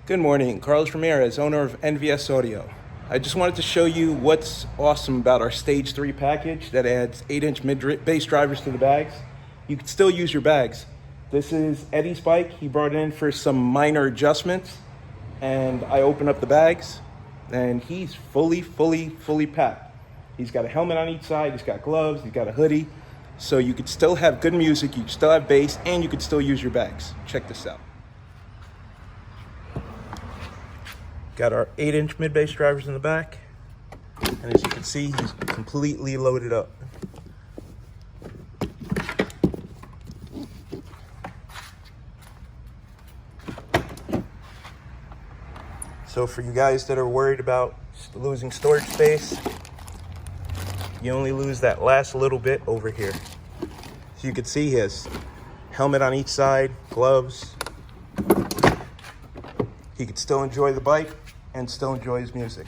Good morning, Carlos Ramirez, owner of NVSAUDIO. I just wanted to show you what's awesome about our Stage 3 package that adds 8-inch mid-bass drivers to the bags. You can still use your bags. This is Eddie's bike. He brought it in for some minor adjustments, and I open up the bags, and he's fully packed. He's got a helmet on each side, he's got gloves, he's got a hoodie, so you could still have good music, you could still have bass, and you could still use your bags. Check this out. Got our 8-inch mid-bass drivers in the back, and as you can see, he's completely loaded up. So for you guys that are worried about losing storage space, you only lose that last little bit over here. So you can see he has helmet on each side, gloves. He could still enjoy the bike and still enjoy his music.